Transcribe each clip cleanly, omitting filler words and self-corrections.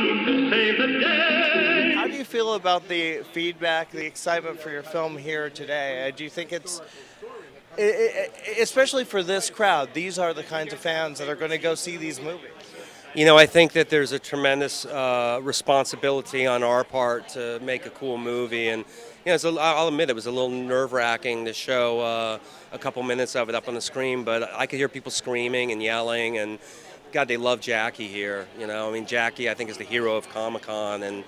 to save the day. How do you feel about the feedback, the excitement for your film here today? Do you think it's, especially for this crowd, these are the kinds of fans that are going to go see these movies? You know, I think that there's a tremendous responsibility on our part to make a cool movie, and you know, I'll admit it was a little nerve-wracking to show a couple minutes of it up on the screen, but I could hear people screaming and yelling, and God, they love Jackie here. You know, I mean, Jackie, I think, is the hero of Comic-Con, and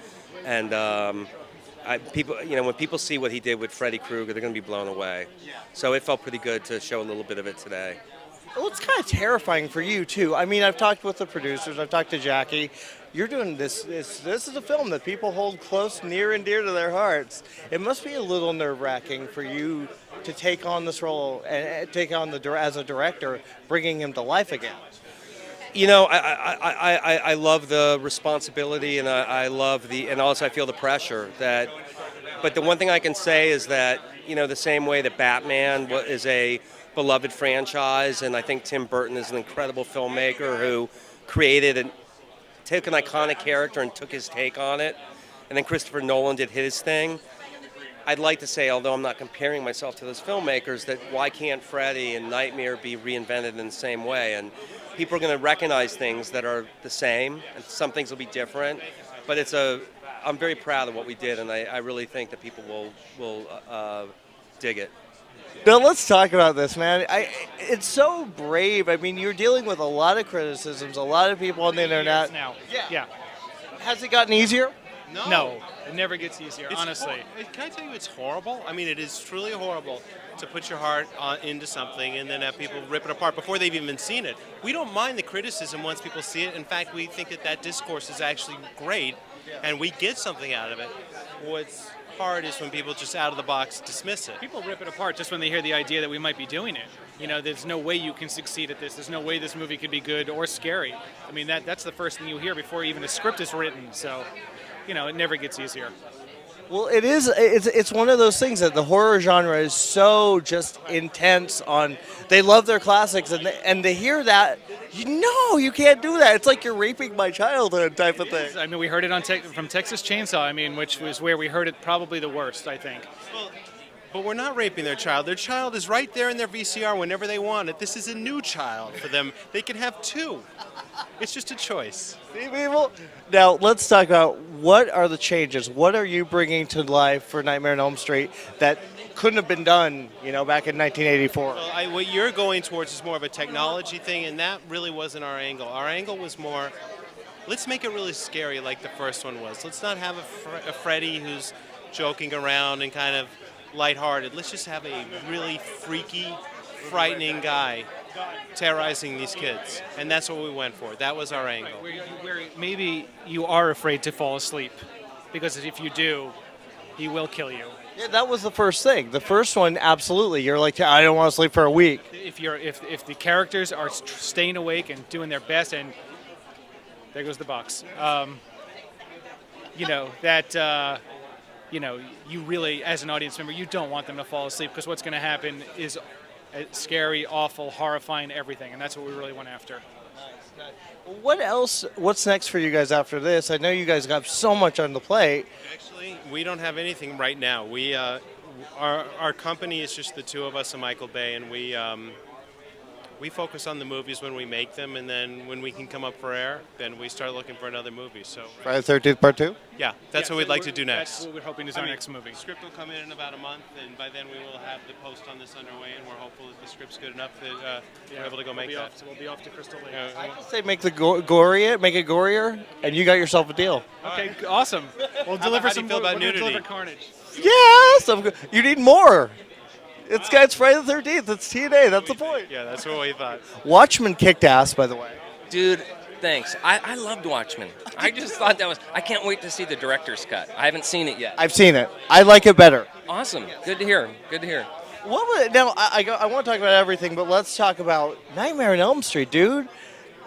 people, you know, when people see what he did with Freddy Krueger, they're going to be blown away. So it felt pretty good to show a little bit of it today. Well, it's kind of terrifying for you, too. I mean, I've talked with the producers, I've talked to Jackie. You're doing this is a film that people hold close, near and dear to their hearts. It must be a little nerve-wracking for you to take on this role and take on as a director, bringing him to life again. You know, I love the responsibility, and I love and also I feel the pressure that, but the one thing I can say is that, you know, the same way that Batman is a beloved franchise, and I think Tim Burton is an incredible filmmaker who took an iconic character and took his take on it, and then Christopher Nolan did his thing. I'd like to say, although I'm not comparing myself to those filmmakers, that why can't Freddy and Nightmare be reinvented in the same way? And people are going to recognize things that are the same, and some things will be different, but I'm very proud of what we did, and I really think that people will dig it. Now let's talk about this, man. It's so brave. I mean, you're dealing with a lot of criticisms, a lot of people on the internet. Now. Yeah. Yeah. Has it gotten easier? No, it never gets easier, honestly. Can I tell you it's horrible? I mean, it is truly horrible to put your heart into something and then have people rip it apart before they've even seen it. We don't mind the criticism once people see it. In fact, we think that discourse is actually great, and we get something out of it. What's hard is when people just out of the box dismiss it. People rip it apart just when they hear the idea that we might be doing it. You know, there's no way you can succeed at this. There's no way this movie could be good or scary. I mean, that's the first thing you hear before even a script is written. So, you know, it never gets easier. Well, it's one of those things that the horror genre is so just intense on. They love their classics, and they hear that. No, you can't do that. It's like you're raping my childhood type of thing. I mean, we heard it from Texas Chainsaw. I mean, which was where we heard it probably the worst, I think. Well, but we're not raping their child. Their child is right there in their VCR whenever they want it. This is a new child for them. They can have two. It's just a choice. See, people? Now, let's talk about what are the changes. What are you bringing to life for Nightmare on Elm Street that couldn't have been done, you know, back in 1984? Well, what you're going towards is more of a technology thing, and that really wasn't our angle. Our angle was more, let's make it really scary like the first one was. Let's not have a Freddy who's joking around and kind of lighthearted. Let's just have a really freaky, frightening guy terrorizing these kids, and that's what we went for. That was our angle. Where maybe you are afraid to fall asleep, because if you do, he will kill you. Yeah, that was the first thing. The first one, absolutely. You're like, I don't want to sleep for a week. If the characters are staying awake and doing their best, and there goes the box. You know that. You know, you really, as an audience member, you don't want them to fall asleep, because what's going to happen is scary, awful, horrifying, everything, and that's what we really went after. Nice. What else? What's next for you guys after this? I know you guys got so much on the plate. Actually, we don't have anything right now. We, our company is just the two of us and Michael Bay, and we focus on the movies when we make them, and then when we can come up for air, then we start looking for another movie. So Friday the 13th Part 2? Yeah, that's what we'd like to do next. That's what we're hoping is our next movie. The script will come in about a month, and by then we will have the post on this underway, and we're hopeful that the script's good enough that we're able to go make that. We'll be off to Crystal Lake. I would say make it gorier, and you got yourself a deal. Okay, awesome. We'll deliver how do you feel about nudity? Deliver carnage. Yes! You need more. It's Friday the 13th. It's TNA. That's the point. Yeah, that's what we thought. Watchmen kicked ass, by the way. Dude, thanks. I loved Watchmen. I just thought I can't wait to see the director's cut. I haven't seen it yet. I've seen it. I like it better. Awesome. Good to hear. Good to hear. Now, I want to talk about everything, but let's talk about Nightmare on Elm Street, dude.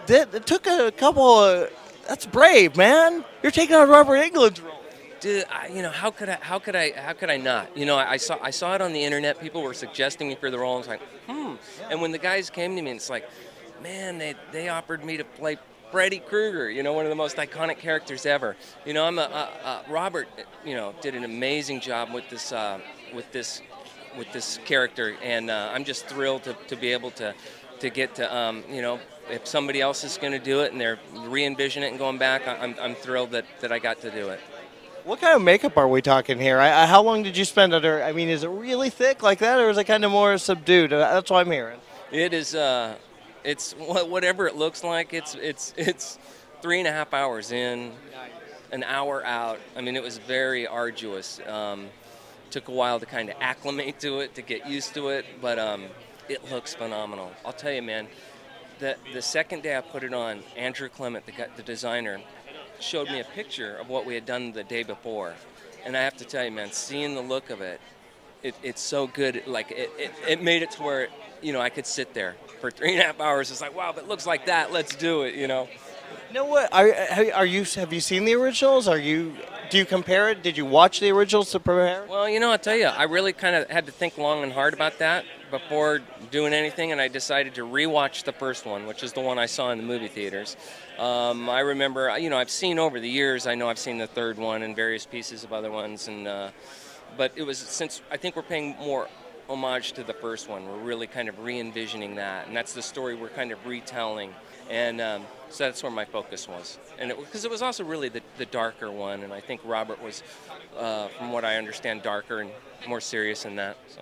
It took a couple of... That's brave, man. You're taking on Robert Englund's role. Dude, you know, how could I not? You know, I saw it on the internet. People were suggesting me for the role. I was like, And when the guys came to me, it's like, man, they offered me to play Freddy Krueger, you know, one of the most iconic characters ever. You know, Robert, you know, did an amazing job with this character, and I'm just thrilled to be able to get to, you know, if somebody else is going to do it and they're re-envisioning it and going back, I'm thrilled that I got to do it. What kind of makeup are we talking here? How long did you spend under? I mean, is it really thick like that, or is it kind of more subdued? That's what I'm hearing. It is. It's whatever it looks like. It's 3.5 hours in, an hour out. I mean, it was very arduous. Took a while to kind of acclimate to it, to get used to it, but it looks phenomenal. I'll tell you, man. The second day I put it on, Andrew Clement, the designer, showed me a picture of what we had done the day before, and I have to tell you, man, seeing the look of it, it's so good. Like it made it to where, you know, I could sit there for 3.5 hours. It's like, wow, if it looks like that, let's do it. You know. You know what? Have you seen the originals? Do you compare it? Did you watch the originals to prepare? Well, you know, I'll tell you, I really kind of had to think long and hard about that before doing anything, and I decided to rewatch the first one, which is the one I saw in the movie theaters. I remember, you know, I've seen over the years, I know I've seen the third one and various pieces of other ones, and but it was, since I think we're paying more homage to the first one, we're really kind of re-envisioning that, and that's the story we're kind of retelling, and so that's where my focus was. And because it was also really the darker one, and I think Robert was, from what I understand, darker and more serious in that. So.